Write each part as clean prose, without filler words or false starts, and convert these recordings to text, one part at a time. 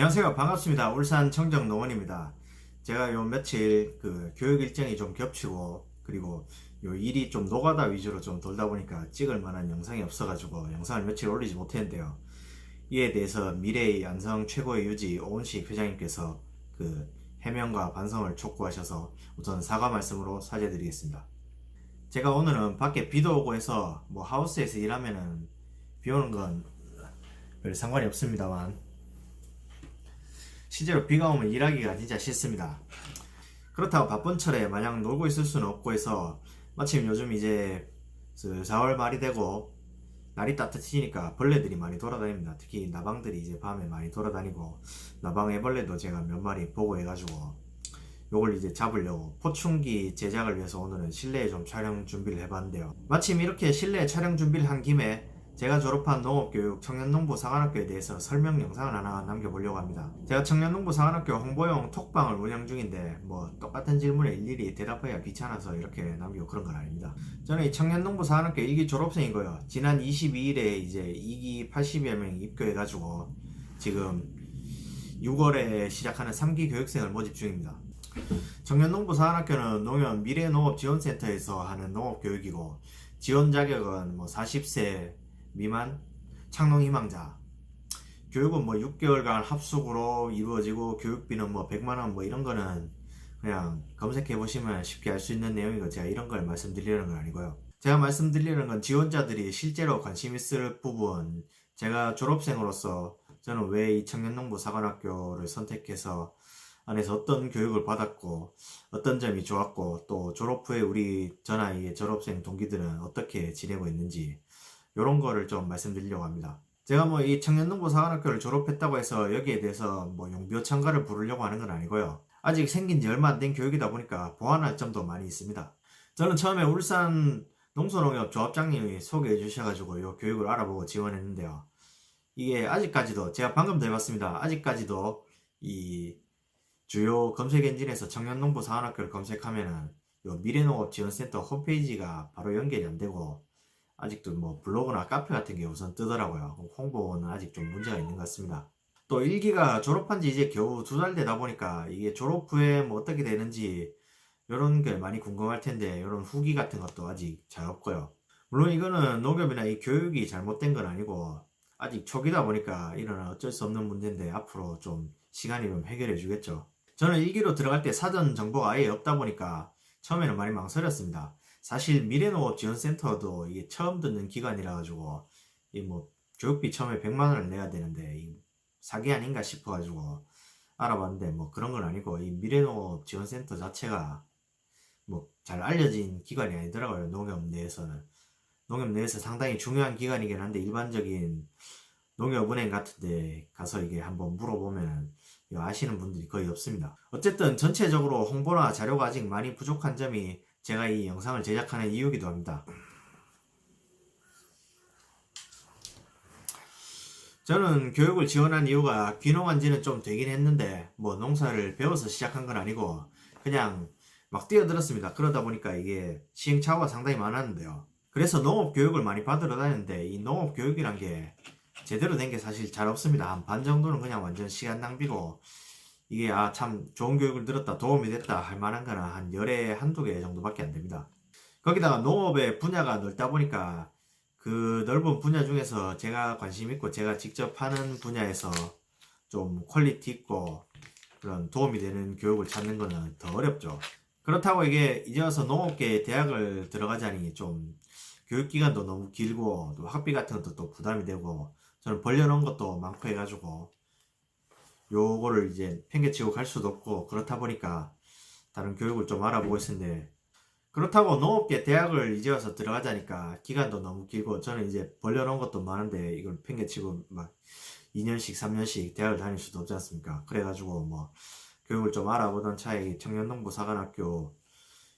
안녕하세요. 반갑습니다. 울산 청정농원입니다. 제가 요 며칠 교육 일정이 좀 겹치고 그리고 요 일이 좀 노가다 위주로 좀 돌다 보니까 찍을 만한 영상이 없어가지고 영상을 며칠 올리지 못했는데요. 이에 대해서 미래의 안성 최고의 유지 오은식 회장님께서 해명과 반성을 촉구하셔서 우선 사과 말씀으로 사죄드리겠습니다. 제가 오늘은 밖에 비도 오고 해서 뭐 하우스에서 일하면은 비 오는 건 별 상관이 없습니다만 실제로 비가 오면 일하기가 진짜 싫습니다. 그렇다고 바쁜 철에 마냥 놀고 있을 수는 없고 해서 마침 요즘 이제 4월 말이 되고 날이 따뜻해지니까 벌레들이 많이 돌아다닙니다. 특히 나방들이 이제 밤에 많이 돌아다니고 나방 애벌레도 제가 몇 마리 보고 해가지고 요걸 이제 잡으려고 포충기 제작을 위해서 오늘은 실내에 좀 촬영 준비를 해봤는데요. 마침 이렇게 실내 촬영 준비를 한 김에 제가 졸업한 농업교육 청년농부 사관학교에 대해서 설명 영상을 하나 남겨보려고 합니다. 제가 청년농부 사관학교 홍보용 톡방을 운영 중인데 뭐 똑같은 질문에 일일이 대답해야 귀찮아서 이렇게 남기고 그런 건 아닙니다. 저는 이 청년농부 사관학교 1기 졸업생이고요. 지난 22일에 이제 2기 80여 명이 입교해가지고 지금 6월에 시작하는 3기 교육생을 모집 중입니다. 청년농부 사관학교는 농협 미래농업지원센터에서 하는 농업교육이고 지원 자격은 뭐 40세 미만 창농희망자, 교육은 뭐 6개월간 합숙으로 이루어지고 교육비는 뭐 100만원 뭐 이런 거는 그냥 검색해 보시면 쉽게 알 수 있는 내용이고 제가 이런 걸 말씀드리려는 건 아니고요. 제가 말씀드리려는 건 지원자들이 실제로 관심 있을 부분, 제가 졸업생으로서 저는 왜 이 청년농부 사관학교를 선택해서 안에서 어떤 교육을 받았고 어떤 점이 좋았고 또 졸업 후에 우리 전 아이의 졸업생 동기들은 어떻게 지내고 있는지 요런 거를 좀 말씀드리려고 합니다. 제가 뭐 이 청년농부 사관학교를 졸업했다고 해서 여기에 대해서 뭐 용비어찬가를 부르려고 하는 건 아니고요. 아직 생긴 지 얼마 안 된 교육이다 보니까 보완할 점도 많이 있습니다. 저는 처음에 울산 농소농협 조합장님이 소개해 주셔가지고 이 교육을 알아보고 지원했는데요. 이게 아직까지도 제가 방금도 해봤습니다. 아직까지도 이 주요 검색 엔진에서 청년농부 사관학교를 검색하면은 요 미래농업지원센터 홈페이지가 바로 연결이 안 되고 아직도 뭐 블로그나 카페 같은 게 우선 뜨더라고요. 홍보는 아직 좀 문제가 있는 것 같습니다. 또 1기가 졸업한 지 이제 겨우 2달 되다 보니까 이게 졸업 후에 뭐 어떻게 되는지 이런 게 많이 궁금할 텐데 이런 후기 같은 것도 아직 잘 없고요. 물론 이거는 농협이나 이 교육이 잘못된 건 아니고 아직 초기다 보니까 이런 어쩔 수 없는 문제인데 앞으로 좀 시간이 좀 해결해 주겠죠. 저는 1기로 들어갈 때 사전 정보가 아예 없다 보니까 처음에는 많이 망설였습니다. 사실 미래농업지원센터도 이게 처음 듣는 기관이라 가지고 이 뭐 교육비 처음에 100만원을 내야 되는데 이 사기 아닌가 싶어 가지고 알아봤는데 뭐 그런 건 아니고 이 미래농업지원센터 자체가 뭐 잘 알려진 기관이 아니더라고요. 농협 내에서는 농협 내에서 상당히 중요한 기관이긴 한데 일반적인 농협은행 같은데 가서 이게 한번 물어보면 아시는 분들이 거의 없습니다. 어쨌든 전체적으로 홍보나 자료가 아직 많이 부족한 점이 제가 이 영상을 제작하는 이유기도 합니다. 저는 교육을 지원한 이유가 귀농한 지는 좀 되긴 했는데 뭐 농사를 배워서 시작한 건 아니고 그냥 막 뛰어들었습니다. 그러다 보니까 이게 시행착오가 상당히 많았는데요. 그래서 농업교육을 많이 받으러 다녔는데 이 농업교육이란 게 제대로 된 게 사실 잘 없습니다. 한 반 정도는 그냥 완전 시간 낭비고 이게 참 좋은 교육을 들었다 도움이 됐다 할 만한 거는 한 열에 한두 개 정도밖에 안 됩니다. 거기다가 농업의 분야가 넓다 보니까 그 넓은 분야 중에서 제가 관심 있고 제가 직접 하는 분야에서 좀 퀄리티 있고 그런 도움이 되는 교육을 찾는 거는 더 어렵죠. 그렇다고 이게 이제 와서 농업계 대학을 들어가자니 좀 교육기간도 너무 길고 또 학비 같은 것도 또 부담이 되고 저는 벌려놓은 것도 많고 해가지고 요거를 이제 팽개치고 갈 수도 없고 그렇다 보니까 다른 교육을 좀 알아보고 있었는데 그렇다고 농업계 대학을 이제 와서 들어가자니까 기간도 너무 길고 저는 이제 벌려놓은 것도 많은데 이걸 팽개치고 막 2년씩 3년씩 대학을 다닐 수도 없지 않습니까? 그래가지고 뭐 교육을 좀 알아보던 차에 청년농부 사관학교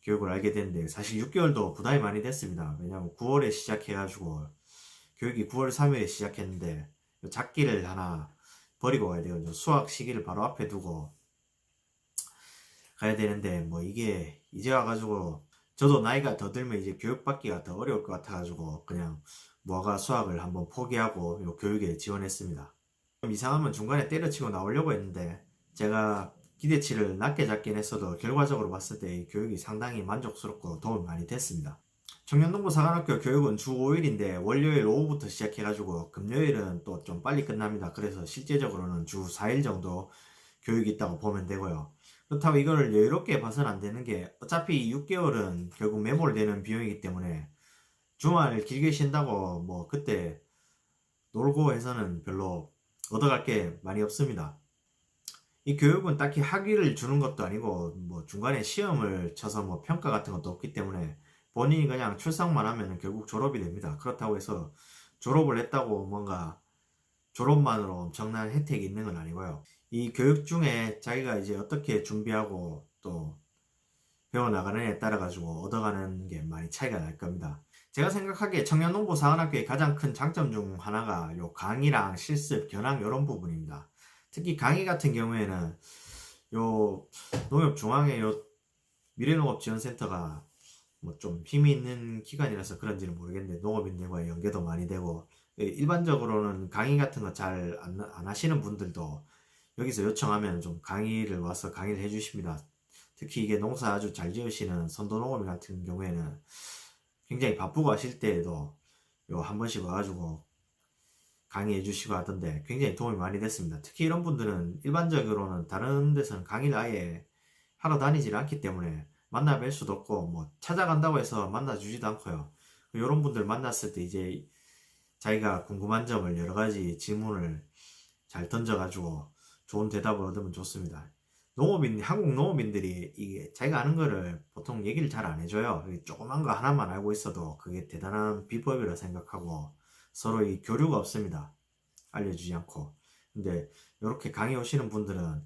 교육을 알게 됐는데 사실 6개월도 부담이 많이 됐습니다. 왜냐면 9월에 시작해가지고 교육이 9월 3일에 시작했는데 작기를 하나 버리고 가야 돼요. 수학 시기를 바로 앞에 두고 가야 되는데 뭐 이게 이제 와가지고 저도 나이가 더 들면 이제 교육받기가 더 어려울 것 같아가지고 그냥 무화과 수학을 한번 포기하고 요 교육에 지원했습니다. 좀 이상하면 중간에 때려치고 나오려고 했는데 제가 기대치를 낮게 잡긴 했어도 결과적으로 봤을 때 이 교육이 상당히 만족스럽고 도움이 많이 됐습니다. 청년농부 사관학교 교육은 주 5일인데 월요일 오후부터 시작해가지고 금요일은 또 좀 빨리 끝납니다. 그래서 실제적으로는 주 4일 정도 교육이 있다고 보면 되고요. 그렇다고 이걸 여유롭게 봐서는 안 되는 게 어차피 6개월은 결국 매몰되는 비용이기 때문에 주말 길게 쉰다고 뭐 그때 놀고 해서는 별로 얻어갈 게 많이 없습니다. 이 교육은 딱히 학위를 주는 것도 아니고 뭐 중간에 시험을 쳐서 뭐 평가 같은 것도 없기 때문에 본인이 그냥 출석만 하면 결국 졸업이 됩니다. 그렇다고 해서 졸업을 했다고 뭔가 졸업만으로 엄청난 혜택이 있는 건 아니고요. 이 교육 중에 자기가 이제 어떻게 준비하고 또 배워나가는 에 따라 가지고 얻어가는 게 많이 차이가 날 겁니다. 제가 생각하기에 청년농부 사관학교의 가장 큰 장점 중 하나가 요 강의랑 실습, 견학 이런 부분입니다. 특히 강의 같은 경우에는 요 농협중앙의 요 미래농업지원센터가 뭐 좀 힘이 있는 기관이라서 그런지는 모르겠는데 농업인들과의 연계도 많이 되고 일반적으로는 강의 같은 거 잘 안 하시는 분들도 여기서 요청하면 좀 강의를 와서 강의를 해주십니다. 특히 이게 농사 아주 잘 지으시는 선도농업인 같은 경우에는 굉장히 바쁘고 하실 때에도 요 한 번씩 와가지고 강의해 주시고 하던데 굉장히 도움이 많이 됐습니다. 특히 이런 분들은 일반적으로는 다른 데서는 강의를 아예 하러 다니질 않기 때문에 만나 뵐 수도 없고 뭐 찾아간다고 해서 만나 주지도 않고요. 이런 분들 만났을 때 이제 자기가 궁금한 점을 여러 가지 질문을 잘 던져가지고 좋은 대답을 얻으면 좋습니다. 한국 농업인들이 이게 자기가 아는 거를 보통 얘기를 잘 안 해줘요. 조그만 거 하나만 알고 있어도 그게 대단한 비법이라 생각하고 서로 이 교류가 없습니다. 알려주지 않고. 근데 이렇게 강의 오시는 분들은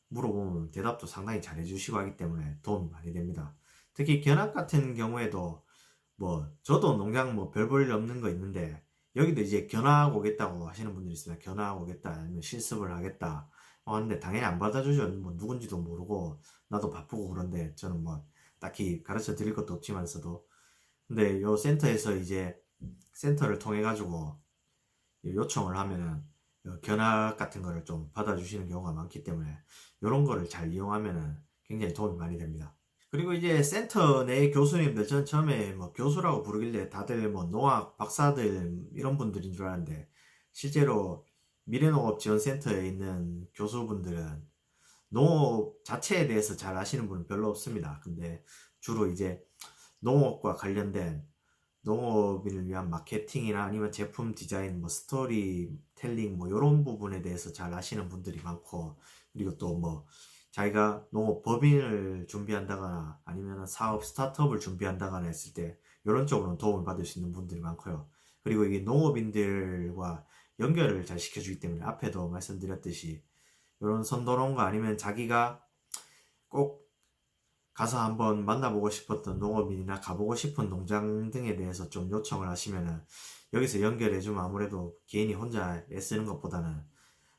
물어보면 대답도 상당히 잘 해주시고 하기 때문에 도움이 많이 됩니다. 특히 견학 같은 경우에도 뭐 저도 농장 뭐 별 볼 일 없는 거 있는데 여기도 이제 견학 오겠다고 하시는 분들이 있어요. 견학 오겠다 아니면 실습을 하겠다 하는데 당연히 안 받아주죠. 뭐 누군지도 모르고 나도 바쁘고 그런데 저는 뭐 딱히 가르쳐 드릴 것도 없지만서도 근데 요 센터에서 이제 센터를 통해 가지고 요청을 하면은 견학 같은 거를 좀 받아주시는 경우가 많기 때문에 이런 거를 잘 이용하면은 굉장히 도움이 많이 됩니다. 그리고 이제 센터 내 교수님들, 전 처음에 뭐 교수라고 부르길래 다들 뭐 농학 박사들 이런 분들인 줄 알았는데 실제로 미래농업지원센터에 있는 교수분들은 농업 자체에 대해서 잘 아시는 분은 별로 없습니다. 근데 주로 이제 농업과 관련된 농업인을 위한 마케팅이나 아니면 제품 디자인, 뭐 스토리텔링 뭐 이런 부분에 대해서 잘 아시는 분들이 많고 그리고 또 뭐 자기가 농업 법인을 준비한다거나 아니면 사업 스타트업을 준비한다거나 했을 때 이런 쪽으로는 도움을 받을 수 있는 분들이 많고요. 그리고 이게 농업인들과 연결을 잘 시켜주기 때문에 앞에도 말씀드렸듯이 이런 선도농가 아니면 자기가 꼭 가서 한번 만나보고 싶었던 농업인이나 가보고 싶은 농장 등에 대해서 좀 요청을 하시면은 여기서 연결해주면 아무래도 개인이 혼자 애쓰는 것보다는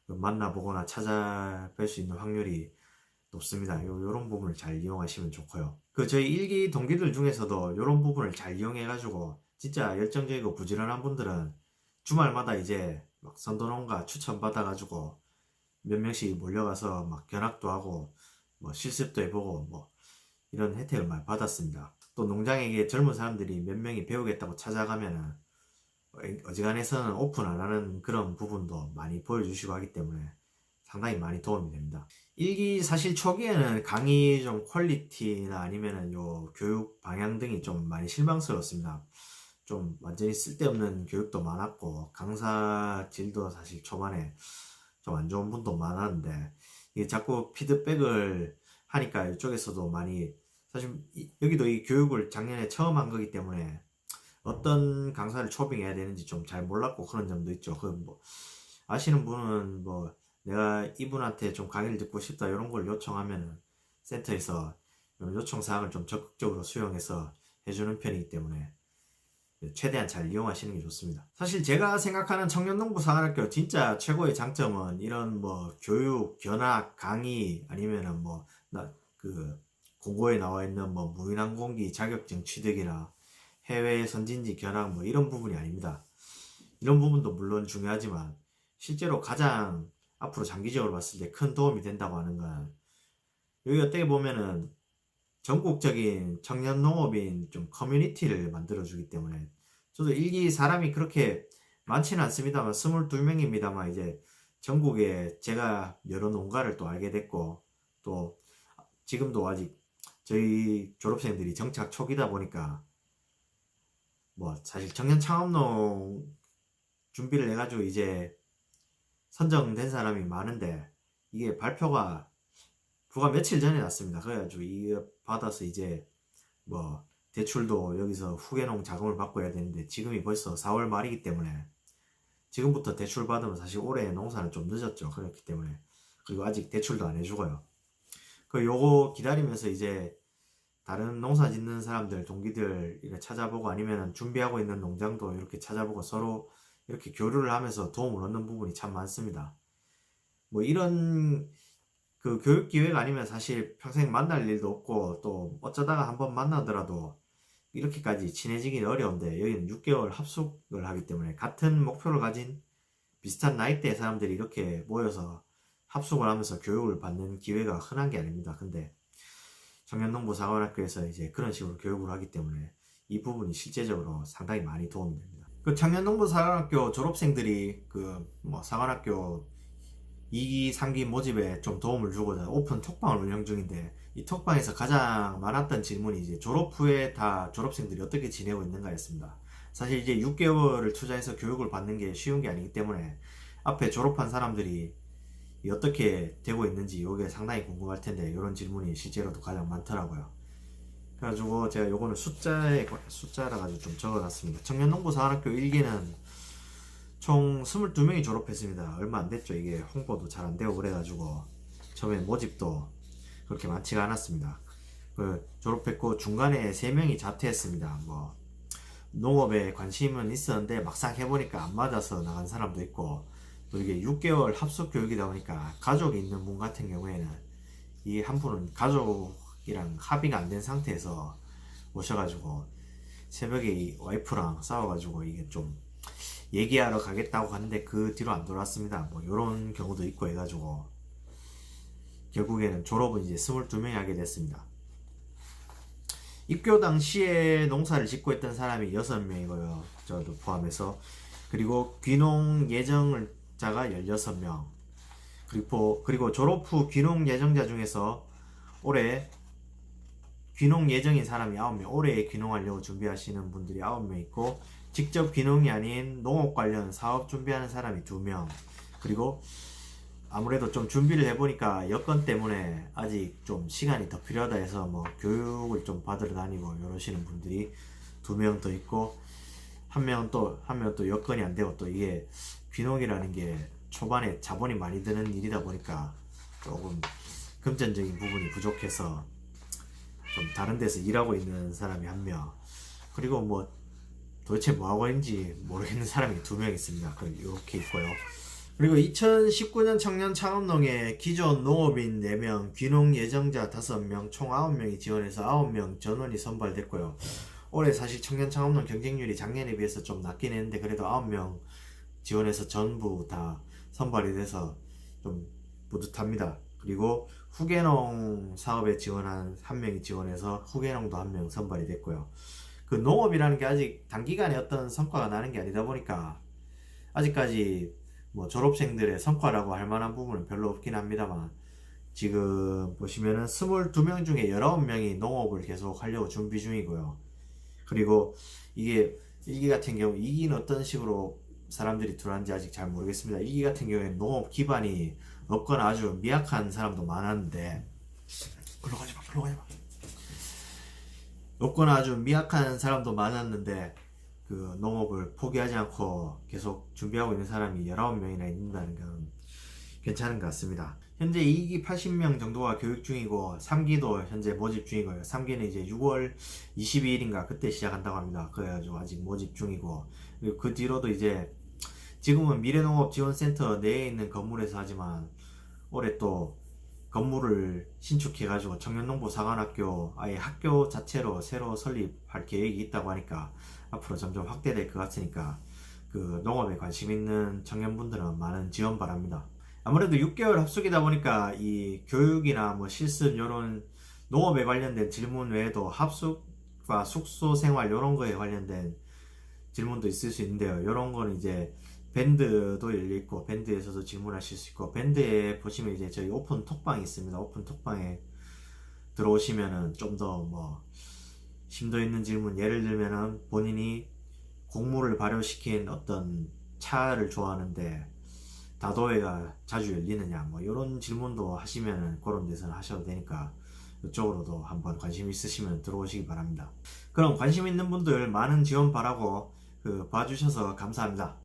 만나보거나 찾아뵐 수 있는 확률이 높습니다. 요런 부분을 잘 이용하시면 좋고요. 저희 일기 동기들 중에서도 요런 부분을 잘 이용해가지고 진짜 열정적이고 부지런한 분들은 주말마다 이제 막 선도농가 추천받아가지고 몇 명씩 몰려가서 막 견학도 하고 뭐 실습도 해보고 뭐 이런 혜택을 많이 받았습니다. 또 농장에게 젊은 사람들이 몇 명이 배우겠다고 찾아가면은 어지간해서는 오픈 안 하는 그런 부분도 많이 보여주시고 하기 때문에 상당히 많이 도움이 됩니다. 일기 사실 초기에는 강의 좀 퀄리티나 아니면은 요 교육 방향 등이 좀 많이 실망스러웠습니다. 좀 완전히 쓸데없는 교육도 많았고 강사 질도 사실 초반에 좀 안 좋은 분도 많았는데 이게 자꾸 피드백을 하니까 이쪽에서도 많이 사실 여기도 이 교육을 작년에 처음 한 거기 때문에 어떤 강사를 초빙해야 되는지 좀 잘 몰랐고 그런 점도 있죠. 뭐 아시는 분은 뭐 내가 이분한테 좀 강의를 듣고 싶다 이런 걸 요청하면은 센터에서 요청 사항을 좀 적극적으로 수용해서 해주는 편이기 때문에 최대한 잘 이용하시는 게 좋습니다. 사실 제가 생각하는 청년농부 사관학교 진짜 최고의 장점은 이런 뭐 교육, 견학, 강의 아니면은 뭐 공고에 나와 있는 뭐 무인항공기 자격증 취득이나 해외 선진지 견학 뭐 이런 부분이 아닙니다. 이런 부분도 물론 중요하지만 실제로 가장 앞으로 장기적으로 봤을 때 큰 도움이 된다고 하는 건 여기 어떻게 보면은 전국적인 청년 농업인 좀 커뮤니티를 만들어주기 때문에 저도 일기 사람이 그렇게 많지는 않습니다만 22명입니다만 이제 전국에 제가 여러 농가를 또 알게 됐고 또 지금도 아직 저희 졸업생들이 정착 초기다 보니까 뭐 사실 청년 창업농 준비를 해가지고 이제 선정된 사람이 많은데 이게 발표가 불과 며칠 전에 났습니다. 그래가지고 이거 받아서 이제 뭐 대출도 여기서 후계농 자금을 받고 해야 되는데 지금이 벌써 4월 말이기 때문에 지금부터 대출 받으면 사실 올해 농사는 좀 늦었죠. 그렇기 때문에 그리고 아직 대출도 안 해주고요. 그 요거 기다리면서 이제 다른 농사 짓는 사람들 동기들 이렇게 찾아보고 아니면 준비하고 있는 농장도 이렇게 찾아보고 서로 이렇게 교류를 하면서 도움을 얻는 부분이 참 많습니다. 뭐 이런 그 교육 기회가 아니면 사실 평생 만날 일도 없고 또 어쩌다가 한번 만나더라도 이렇게까지 친해지기는 어려운데 여기는 6개월 합숙을 하기 때문에 같은 목표를 가진 비슷한 나이대의 사람들이 이렇게 모여서 합숙을 하면서 교육을 받는 기회가 흔한 게 아닙니다. 근데 청년농부사관학교에서 이제 그런 식으로 교육을 하기 때문에 이 부분이 실제적으로 상당히 많이 도움이 됩니다. 그 청년농부사관학교 졸업생들이 그 뭐 사관학교 2기, 3기 모집에 좀 도움을 주고자 오픈 톡방을 운영 중인데 이 톡방에서 가장 많았던 질문이 이제 졸업 후에 다 졸업생들이 어떻게 지내고 있는가였습니다. 사실 이제 6개월을 투자해서 교육을 받는 게 쉬운 게 아니기 때문에 앞에 졸업한 사람들이 어떻게 되고 있는지 이게 상당히 궁금할 텐데 이런 질문이 실제로도 가장 많더라고요. 그래가지고 제가 요거는 숫자라 가지고 좀 적어놨습니다. 청년농부사관학교 1기는 총 22명이 졸업했습니다. 얼마 안 됐죠. 이게 홍보도 잘 안 되고 그래가지고 처음에 모집도 그렇게 많지가 않았습니다. 졸업했고 중간에 3명이 자퇴했습니다. 뭐 농업에 관심은 있었는데 막상 해보니까 안 맞아서 나간 사람도 있고 또 이게 6개월 합숙 교육이다 보니까 가족이 있는 분 같은 경우에는 이 한 분은 가족이랑 합의가 안 된 상태에서 오셔가지고 새벽에 이 와이프랑 싸워가지고 이게 좀 얘기하러 가겠다고 갔는데 그 뒤로 안 돌아왔습니다. 뭐 이런 경우도 있고 해가지고 결국에는 졸업은 이제 22명이 하게 됐습니다. 입교 당시에 농사를 짓고 있던 사람이 6명이고요. 저도 포함해서. 그리고 귀농 예정자가 16명. 그리고 졸업 후 귀농 예정자 중에서 올해 귀농 예정인 사람이 9명, 올해 귀농하려고 준비하시는 분들이 9명 있고 직접 귀농이 아닌 농업 관련 사업 준비하는 사람이 2명. 그리고 아무래도 좀 준비를 해보니까 여건 때문에 아직 좀 시간이 더 필요하다 해서 뭐 교육을 좀 받으러 다니고 이러시는 분들이 2명 더 있고 한 명은 또 여건이 안 되고 또 이게 귀농이라는 게 초반에 자본이 많이 드는 일이다 보니까 조금 금전적인 부분이 부족해서 좀 다른 데서 일하고 있는 사람이 1명, 그리고 뭐 도대체 뭐하고 있는지 모르겠는 사람이 2명 있습니다. 이렇게 있고요. 그리고 2019년 청년 창업농에 기존 농업인 4명, 귀농 예정자 5명, 총 9명이 지원해서 9명 전원이 선발됐고요. 올해 사실 청년 창업농 경쟁률이 작년에 비해서 좀 낮긴 했는데 그래도 9명 지원해서 전부 다 선발이 돼서 좀 뿌듯합니다. 그리고 후계농 사업에 지원한 1명이 지원해서 후계농도 1명 선발이 됐고요. 그 농업이라는 게 아직 단기간에 어떤 성과가 나는 게 아니다 보니까 아직까지 뭐 졸업생들의 성과라고 할 만한 부분은 별로 없긴 합니다만 지금 보시면은 22명 중에 19명이 농업을 계속 하려고 준비 중이고요. 그리고 이게 1기 같은 경우 2기는 어떤 식으로 사람들이 들어왔는지 아직 잘 모르겠습니다. 1기 같은 경우에는 농업 기반이 없거나 아주 미약한 사람도 많았는데 글로 가지마 없거나 아주 미약한 사람도 많았는데 그 농업을 포기하지 않고 계속 준비하고 있는 사람이 19명이나 있는다는 건 괜찮은 것 같습니다. 현재 2기 80명 정도가 교육 중이고 3기도 현재 모집 중이고요. 3기는 이제 6월 22일인가 그때 시작한다고 합니다. 그래가지고 아직 모집 중이고, 그리고 그 뒤로도 이제 지금은 미래농업지원센터 내에 있는 건물에서 하지만 올해 또 건물을 신축해가지고 청년농부사관학교 아예 학교 자체로 새로 설립할 계획이 있다고 하니까 앞으로 점점 확대될 것 같으니까 그 농업에 관심 있는 청년분들은 많은 지원 바랍니다. 아무래도 6개월 합숙이다 보니까 이 교육이나 뭐 실습 요런 농업에 관련된 질문 외에도 합숙과 숙소 생활 이런 거에 관련된 질문도 있을 수 있는데요. 이런 거는 이제 밴드도 열려있고 밴드에서도 질문하실 수 있고, 밴드에 보시면 이제 저희 오픈 톡방이 있습니다. 오픈 톡방에 들어오시면은 좀 더 뭐 심도 있는 질문, 예를 들면은 본인이 곡물을 발효시킨 어떤 차를 좋아하는데 다도회가 자주 열리느냐 뭐 이런 질문도 하시면은 그런 데서 하셔도 되니까 이쪽으로도 한번 관심 있으시면 들어오시기 바랍니다. 그럼 관심 있는 분들 많은 지원 바라고 봐주셔서 감사합니다.